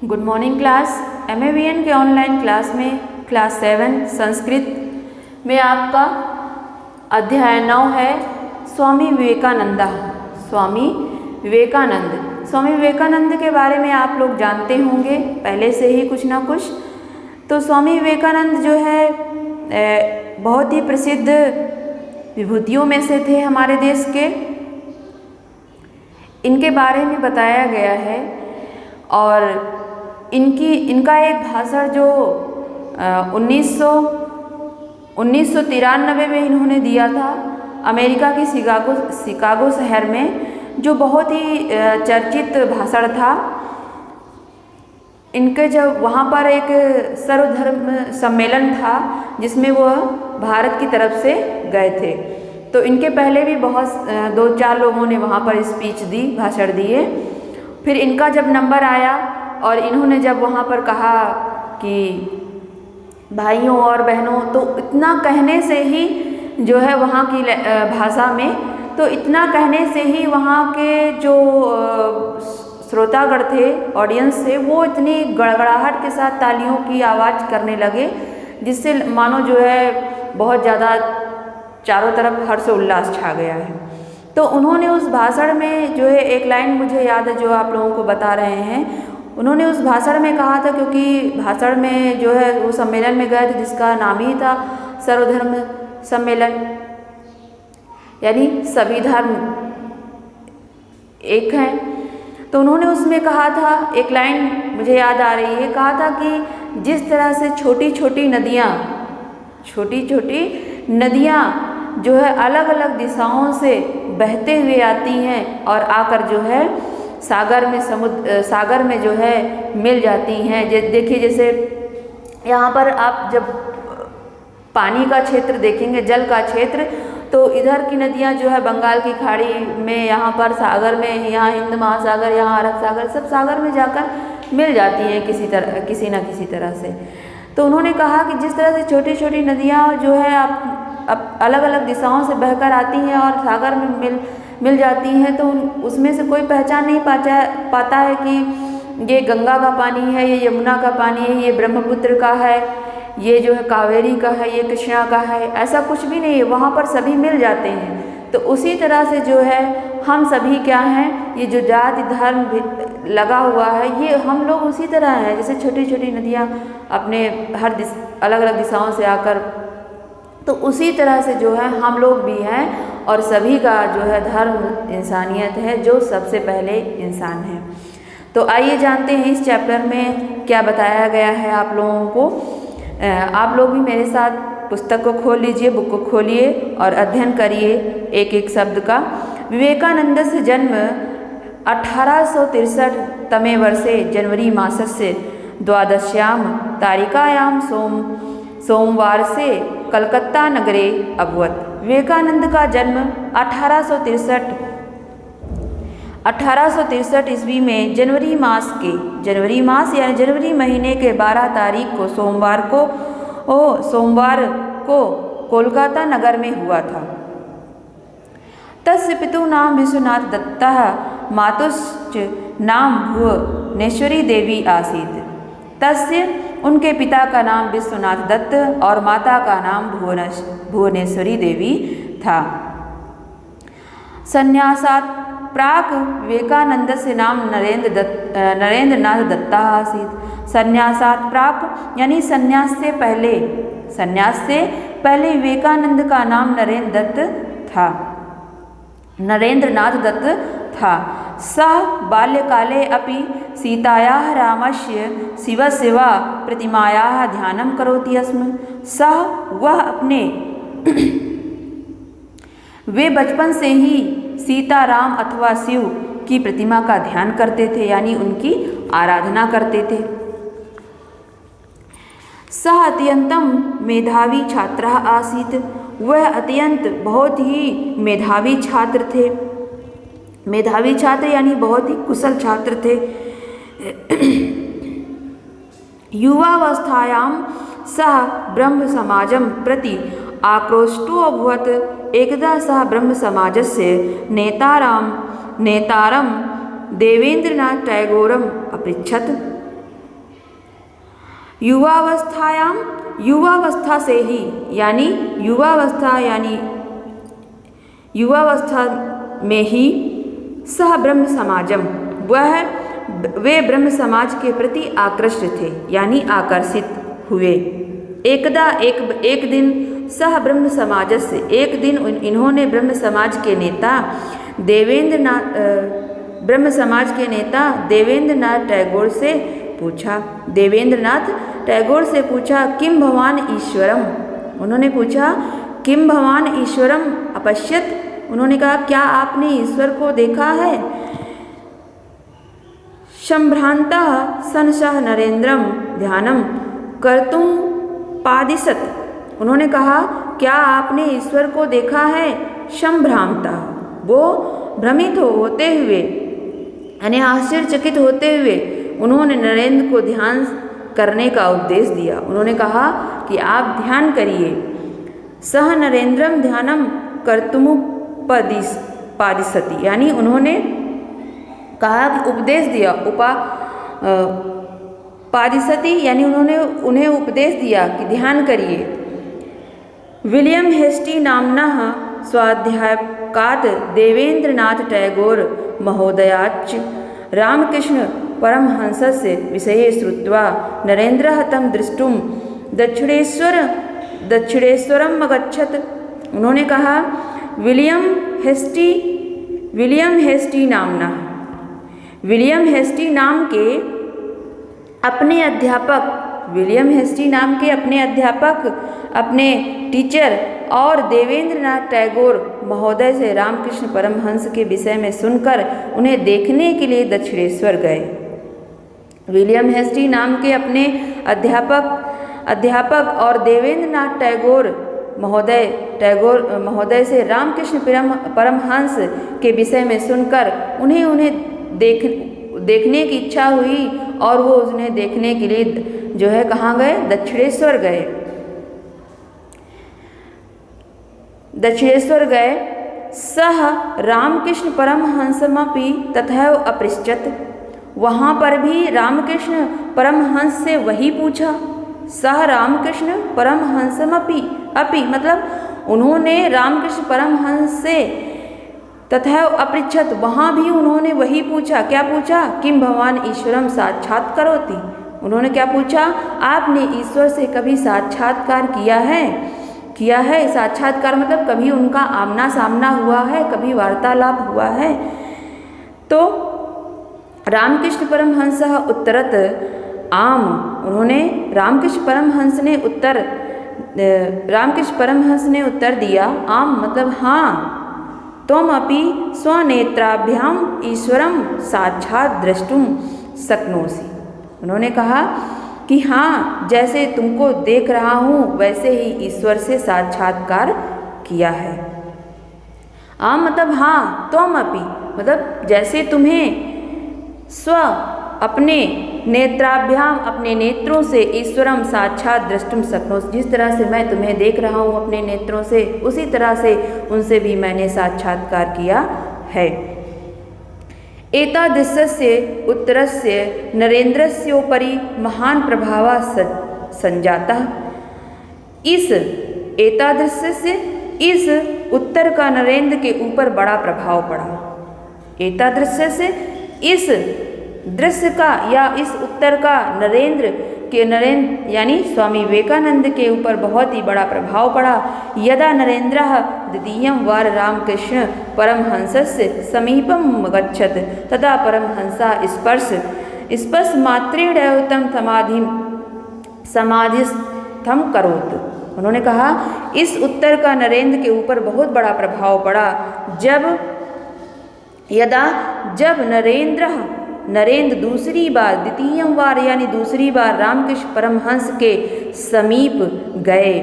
Good morning class. MAVN के online class में class 7 Sanskrit में आपका अध्याय 9 है स्वामी विवेकानंद। स्वामी विवेकानंद के बारे में आप लोग जानते होंगे पहले से ही कुछ ना कुछ। तो स्वामी विवेकानंद जो है बहुत ही प्रसिद्ध विभूतियों में से थे हमारे देश के। इनके बारे में बताया गया है और इनका एक भाषण जो 1993 में इन्होंने दिया था अमेरिका की शिकागो शहर में, जो बहुत ही चर्चित भाषण था। इनके जब वहाँ पर एक सर्वधर्म सम्मेलन था जिसमें वह भारत की तरफ से गए थे, तो इनके पहले भी बहुत 2-4 लोगों ने वहाँ पर स्पीच दी, भाषण दिए। फिर इनका जब नंबर आया और इन्होंने जब वहाँ पर कहा कि भाइयों और बहनों, तो इतना कहने से ही जो है वहाँ की भाषा में, तो इतना कहने से ही वहाँ के जो श्रोतागण थे, ऑडियंस थे, वो इतनी गड़गड़ाहट के साथ तालियों की आवाज़ करने लगे जिससे मानो जो है बहुत ज़्यादा चारों तरफ हर्ष उल्लास छा गया है। तो उन्होंने उस भाषण में जो है एक लाइन मुझे याद है जो आप लोगों को बता रहे हैं। उन्होंने उस भाषण में कहा था, क्योंकि भाषण में जो है वो सम्मेलन में गए थे जिसका नाम ही था सर्वधर्म सम्मेलन, यानी सभी धर्म एक हैं। तो उन्होंने उसमें कहा था, एक लाइन मुझे याद आ रही है, कहा था कि जिस तरह से छोटी छोटी नदियाँ जो है अलग अलग दिशाओं से बहते हुए आती हैं और आकर जो है सागर में जो है मिल जाती हैं। देखिए जैसे यहाँ पर आप जब पानी का क्षेत्र देखेंगे, जल का क्षेत्र, तो इधर की नदियाँ जो है बंगाल की खाड़ी में, यहाँ पर सागर में, यहाँ हिंद महासागर, यहाँ अरब सागर, सब सागर में जाकर मिल जाती हैं किसी न किसी तरह से। तो उन्होंने कहा कि जिस तरह से छोटी छोटी नदियाँ जो है अब अलग अलग दिशाओं से बहकर आती हैं और सागर में मिल जाती हैं, तो उसमें से कोई पहचान नहीं पाता है कि ये गंगा का पानी है, ये यमुना का पानी है, ये ब्रह्मपुत्र का है, ये जो है कावेरी का है, ये कृष्णा का है। ऐसा कुछ भी नहीं है, वहाँ पर सभी मिल जाते हैं। तो उसी तरह से जो है हम सभी क्या हैं, ये जो जाति धर्म लगा हुआ है, ये हम लोग उसी तरह हैं जैसे छोटी छोटी नदियाँ अपने अलग अलग दिशाओं से आकर, तो उसी तरह से जो है हम लोग भी हैं और सभी का जो है धर्म इंसानियत है, जो सबसे पहले इंसान है। तो आइए जानते हैं इस चैप्टर में क्या बताया गया है आप लोगों को। आप लोग भी मेरे साथ पुस्तक को खोल लीजिए, बुक को खोलिए और अध्ययन करिए एक एक शब्द का। विवेकानंद से जन्म 1863 वर्षे जनवरी मासस्य द्वादश्याम तारिकायां सोमवार से कलकत्ता नगरे अभवत्। विवेकानंद का जन्म 1863 ईस्वी में जनवरी मास यानी जनवरी महीने के 12 तारीख को सोमवार को कोलकाता नगर में हुआ था। तस्य पितुः नाम विश्वनाथ दत्तः मातुश्च नाम भुवनेश्वरी देवी आसीत्। तस्य उनके पिता का नाम विश्वनाथ दत्त और माता का नाम भुवनेश्वरी देवी था। संन्यासात् प्राक विवेकानंद से नाम नरेंद्रनाथ दत्ता आसीत्। संन्यासात् प्राक यानी संन्यास से पहले विवेकानंद का नाम नरेंद्रनाथ दत्त था। सः बाल्यकाले अपि सीतायाः रामस्य शिवस्य वा प्रतिमायाः ध्यानं करोति स्म। वे बचपन से ही सीता, राम अथवा शिव की प्रतिमा का ध्यान करते थे, यानी उनकी आराधना करते थे। सः अत्यंतम मेधावी छात्रः आसीत्। वह अत्यंत बहुत ही मेधावी छात्र थे। मेधावी छात्र यानी बहुत ही कुशल छात्र थे। युवावस्थायां सः ब्रह्म समाजं प्रति आक्रोष्टो अभवत्। एकदा सः ब्रह्म समाजस्य नेतारं देवेंद्रनाथ टैगोरम् अपृच्छत्। युवावस्थायाम, युवावस्था से ही यानी युवावस्था में ही सह ब्रह्म समाजम, वे ब्रह्म समाज के प्रति आकृष्ट थे यानी आकर्षित हुए। एक दिन सह ब्रह्म समाज से, एक दिन इन्होंने ब्रह्म समाज के नेता देवेंद्रनाथ टैगोर से पूछा किम भवान ईश्वरम, उन्होंने पूछा किम भवान ईश्वरम अपश्यत, उन्होंने कहा क्या आपने ईश्वर को देखा है। संभ्रांतः सनसः नरेंद्रम ध्यानम कर्तुम पादिशत, उन्होंने कहा क्या आपने ईश्वर को देखा है। संभ्रांतः, वो भ्रमित होते हुए यानी आश्चर्यचकित होते हुए उन्होंने नरेंद्र को ध्यान करने का उपदेश दिया। उन्होंने कहा कि आप ध्यान करिए। सह नरेंद्रम ध्यानम कर्तुमुपदिशति, यानी उन्होंने कहा कि उपदेश दिया। पादिशति यानी उन्हें उपदेश दिया कि ध्यान करिए। विलियम हेस्टी नाम्नः स्वाध्यापकात् देवेंद्रनाथ टैगोर महोदयाच्च रामकृष्ण परमहंसस्य विषये श्रुत्वा नरेन्द्रः तं द्रष्टुं दक्षिणेश्वरम् अगच्छत्, उन्होंने कहा विलियम हेस्टी नाम के अपने अध्यापक अपने टीचर और देवेंद्रनाथ टैगोर महोदय से रामकृष्ण परमहंस के विषय में सुनकर उन्हें देखने के लिए दक्षिणेश्वर गए। विलियम हेस्टी नाम के अपने अध्यापक और देवेंद्रनाथ टैगोर महोदय से रामकृष्ण परमहंस के विषय में सुनकर उन्हें देखने की इच्छा हुई और वो उन्हें देखने के लिए जो है कहाँ गए, दक्षिणेश्वर गए। सह रामकृष्ण परमहंसमपि तथैव अपृच्छत्, वहाँ पर भी रामकृष्ण परमहंस से वही पूछा। सह रामकृष्ण परमहंसमपि मतलब उन्होंने रामकृष्ण परमहंस से तथैव अपृच्छत्, वहाँ भी उन्होंने वही पूछा। क्या पूछा? किम भगवान ईश्वरम साक्षात्करोति, उन्होंने क्या पूछा? आपने ईश्वर से कभी साक्षात्कार किया है। साक्षात्कार मतलब कभी उनका आमना सामना हुआ है, कभी वार्तालाप हुआ है। तो रामकृष्ण परमहंस उत्तरत आम, उन्होंने रामकृष्ण परमहंस ने उत्तर दिया आम मतलब हाँ, तुम अपि स्वनेत्राभ्याम ईश्वरम साक्षात द्रष्टुम शक्नोसि, उन्होंने कहा कि हाँ, जैसे तुमको देख रहा हूँ वैसे ही ईश्वर से साक्षात्कार किया है। आम मतलब हाँ, तुम अपि मतलब जैसे तुम्हें अपने नेत्राभ्याम अपने नेत्रों से ईश्वरम साक्षात द्रष्टुम शक्नोस, जिस तरह से मैं तुम्हें देख रहा हूँ अपने नेत्रों से, उसी तरह से उनसे भी मैंने साक्षात्कार किया है। एतादृशस्य उत्तरस्य नरेन्द्रस्योपरि महान प्रभावः संजातः, इस उत्तर का नरेंद्र के ऊपर बड़ा प्रभाव पड़ा। एतादृश्य से इस दृश्य का या इस उत्तर का नरेंद्र यानी स्वामी विवेकानंद के ऊपर बहुत ही बड़ा प्रभाव पड़ा। यदा नरेंद्रः द्वितीयं वार रामकृष्ण परमहंसस्य समीपम गच्छत तदा परमहंसा स्पर्श मात्रेण एव तं समाधिस्थं करोत्, उन्होंने कहा इस उत्तर का नरेंद्र के ऊपर बहुत बड़ा प्रभाव पड़ा। जब नरेंद्र दूसरी बार द्वितीयम वार यानी दूसरी बार रामकृष्ण परमहंस के समीप गए,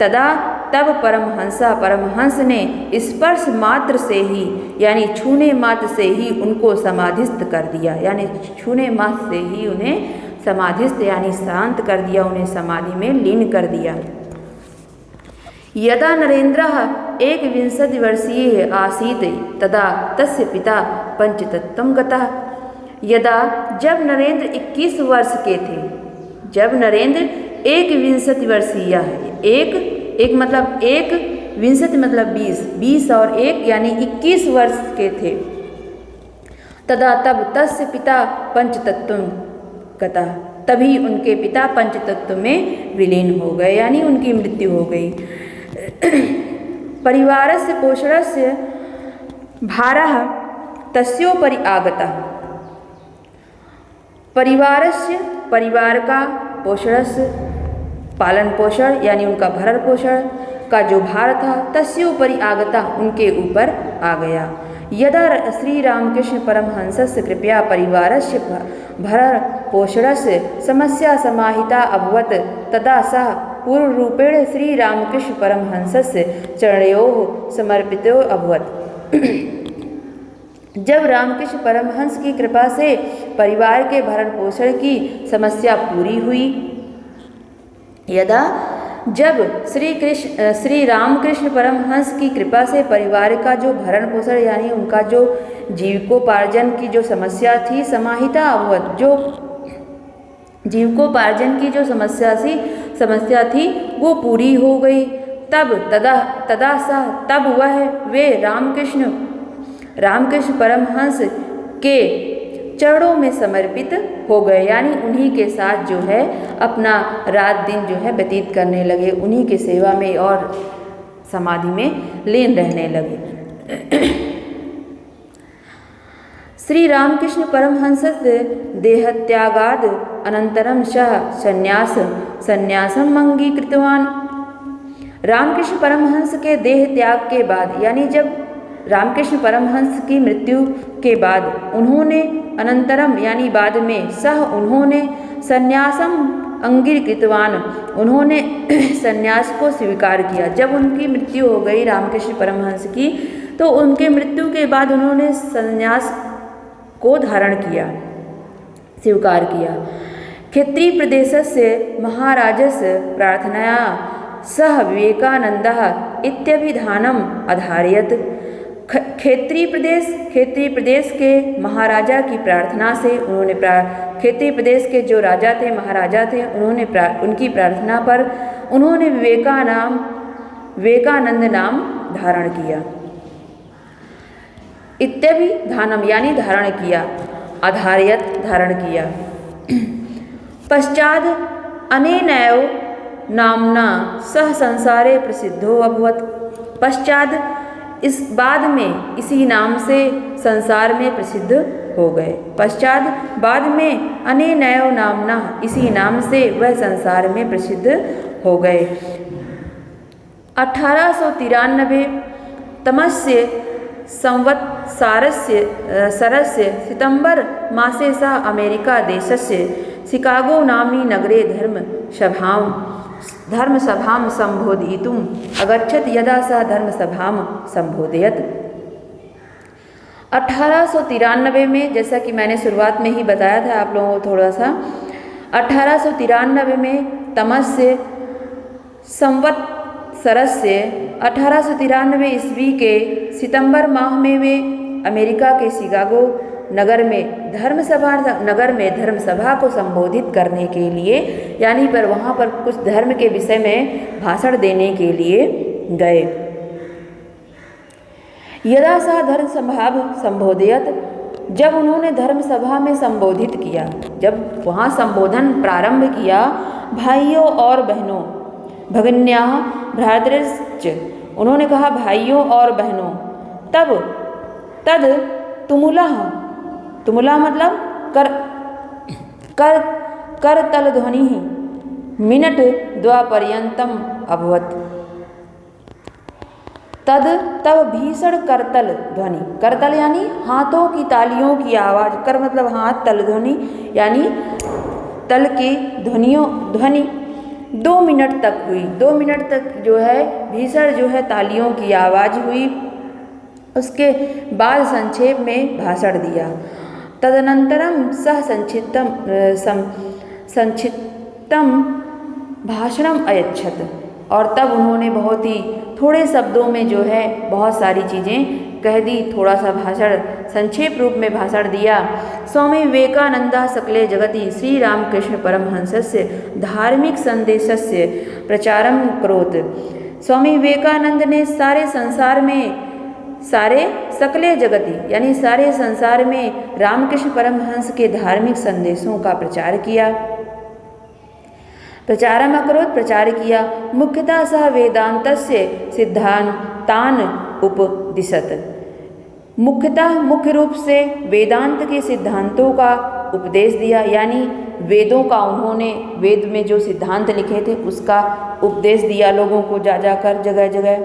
तब परमहंस ने स्पर्श मात्र से ही यानी छूने मात्र से ही उनको समाधिस्थ कर दिया, यानी छूने मात्र से ही उन्हें समाधिस्थ यानी शांत कर दिया, उन्हें समाधि में लीन कर दिया। यदा नरेन्द्रः 21 वर्षीय आसीत् तदा तस्य पिता पंचतत्त्वं गतः, जब नरेंद्र 21 वर्ष के थे, जब नरेंद्र 21 वर्षीय है, एक मतलब 21 मतलब 20 और 1 यानी 21 वर्ष के थे। तदा तब तस्य पिता पंचतत्व गता, तभी उनके पिता पंचतत्व में विलीन हो गए, यानी उनकी मृत्यु हो गई। परिवारस्य पोषणस्य भारः तस्योपरि आगतः। परिवार का पोषणस्य पालन पोषण यानी उनका भरण पोषण का जो भार था, तस्योपरि आगता उनके ऊपर आ गया। यदा श्री रामकृष्ण परमहंसस्य कृपया परिवारस्य भरण पोषणस्य समस्या समाहिता अभवत्, तदा सः पूर्वरूपेण श्री रामकृष्ण परमहंसस्य चरणयोः समर्पितो अभवत्। जब रामकृष्ण परमहंस की कृपा से परिवार के भरण पोषण की समस्या पूरी हुई, जब श्री रामकृष्ण परमहंस की कृपा से परिवार का जो भरण पोषण यानी उनका जो जीविकोपार्जन की जो समस्या थी, समाहिता अवगत, जो जीविकोपार्जन की जो समस्या थी वो पूरी हो गई, तब वे रामकृष्ण परमहंस के चरणों में समर्पित हो गए, यानी उन्हीं के साथ जो है अपना रात दिन जो है व्यतीत करने लगे, उन्हीं की सेवा में और समाधि में लीन रहने लगे। श्री रामकृष्ण परमहंसस्य देहत्यागाद अनंतरम सः संन्यासम अंगीकृतवान्। रामकृष्ण परमहंस के देह त्याग के बाद, यानी जब रामकृष्ण परमहंस की मृत्यु के बाद उन्होंने अनंतरम यानी बाद में उन्होंने संन्यासम अंगीकृतवान, उन्होंने संन्यास को स्वीकार किया। जब उनकी मृत्यु हो गई रामकृष्ण परमहंस की, तो उनके मृत्यु के बाद उन्होंने संन्यास को धारण किया, स्वीकार किया। क्षेत्रीय प्रदेशस्य महाराजस्य प्रार्थनया सह विवेकानंदः इत्यभिधानम अधारयत्। क्षेत्रीय प्रदेश के महाराजा की प्रार्थना से उन्होंने क्षेत्रीय प्रदेश के जो राजा थे, महाराजा थे, उनकी प्रार्थना पर उन्होंने विवेकानंद नाम धारण किया। इत्यभिधानम यानी धारण किया, आधार्यत धारण किया। पश्चाद अनेनैव नामना सह संसारे प्रसिद्धो अभवत्। पश्चात इस बाद में इसी नाम से संसार में प्रसिद्ध हो गए। पश्चात बाद में अनेनैव नामना इसी नाम से वह संसार में प्रसिद्ध हो गए। 1893 तमस्य संवत्सरस्य सितंबर मासे सः अमेरिका देशस्य शिकागो नाम्नि नगरे धर्मसभां संबोधयितुम् अगच्छत्। यदा सः धर्मसभां संबोधयत् 1893 में, जैसा कि मैंने शुरुआत में ही बताया था आप लोगों को थोड़ा सा, 1893 में तमस्य संवत्सरस्य 1893 ईस्वी के सितंबर माह में वे अमेरिका के शिकागो नगर में धर्मसभा को संबोधित करने के लिए, यानी पर वहाँ पर कुछ धर्म के विषय में भाषण देने के लिए गए। यदा सः धर्मसभा संबोधयत, जब उन्होंने धर्मसभा में संबोधित किया, जब वहाँ संबोधन प्रारंभ किया, भाइयों और बहनों, भगिन्याः भ्रातृश्च, उन्होंने कहा भाइयों और बहनों, तद तुमुला मतलब करतल ध्वनि मिनट द्वापर्यंतम अभवत्। तब भीषण करतल ध्वनि, करतल यानी हाथों की तालियों की आवाज़, कर मतलब हाथ, तल ध्वनि यानी तल की ध्वनि 2 मिनट तक हुई। 2 मिनट तक जो है भीषण जो है तालियों की आवाज़ हुई। उसके बाद संक्षेप में भाषण दिया। तदनंतरम सह संक्षिप्तम भाषणम अयच्छत, और तब उन्होंने बहुत ही थोड़े शब्दों में जो है बहुत सारी चीज़ें कह दी, थोड़ा सा भाषण संक्षेप रूप में भाषण दिया। स्वामी विवेकानंद सकले जगति श्री रामकृष्ण परमहंसस्य धार्मिक संदेशस्य प्रचारम करोत। स्वामी विवेकानंद ने सारे संसार में, सारे सकले जगति यानी सारे संसार में रामकृष्ण परमहंस के धार्मिक संदेशों का प्रचार किया। प्रचारम अकरोत, प्रचार किया। मुख्यतः सह वेदांतस्य सिद्धांतान उपदिशत, मुख्यतः मुख्य रूप से वेदांत के सिद्धांतों का उपदेश दिया, यानी वेदों का उन्होंने, वेद में जो सिद्धांत लिखे थे उसका उपदेश दिया लोगों को जा जाकर जगह जगह।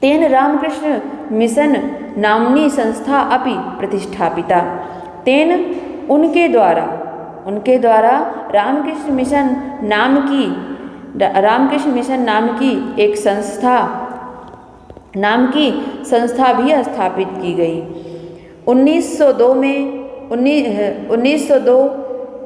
तेन रामकृष्ण मिशन नामनी संस्था अपि प्रतिष्ठापिता, तेन उनके द्वारा रामकृष्ण मिशन नाम की एक संस्था भी स्थापित की गई। 1902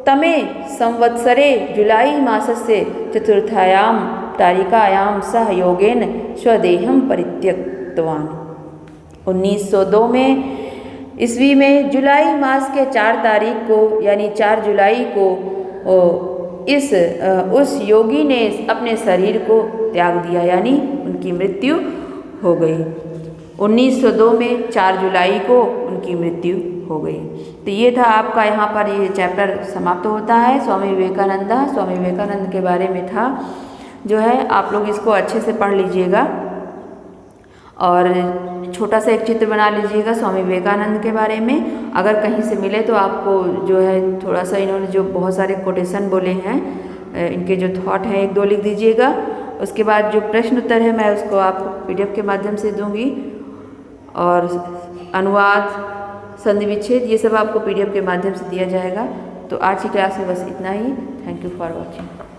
तमे संवत्सरे जुलाई मासस्य चतुर्थायां तारिकायां सह योगेन स्वदेहं परित्यक्तवान्। 1902 में ईस्वी में जुलाई मास के 4 तारीख को यानी 4 जुलाई को उस योगी ने अपने शरीर को त्याग दिया, यानी उनकी मृत्यु हो गई। 1902 में 4 जुलाई को उनकी मृत्यु हो गई। तो ये था आपका, यहाँ पर ये चैप्टर समाप्त होता है। स्वामी विवेकानंद के बारे में था जो है, आप लोग इसको अच्छे से पढ़ लीजिएगा और छोटा सा एक चित्र बना लीजिएगा स्वामी विवेकानंद के बारे में। अगर कहीं से मिले तो आपको जो है थोड़ा सा, इन्होंने जो बहुत सारे कोटेशन बोले हैं, इनके जो थॉट हैं 1-2 लिख दीजिएगा। उसके बाद जो प्रश्न उत्तर है मैं उसको आपको PDF के माध्यम से दूंगी, और अनुवाद, संधि विच्छेद, ये सब आपको PDF के माध्यम से दिया जाएगा। तो आज की क्लास में बस इतना ही। Thank you for watching.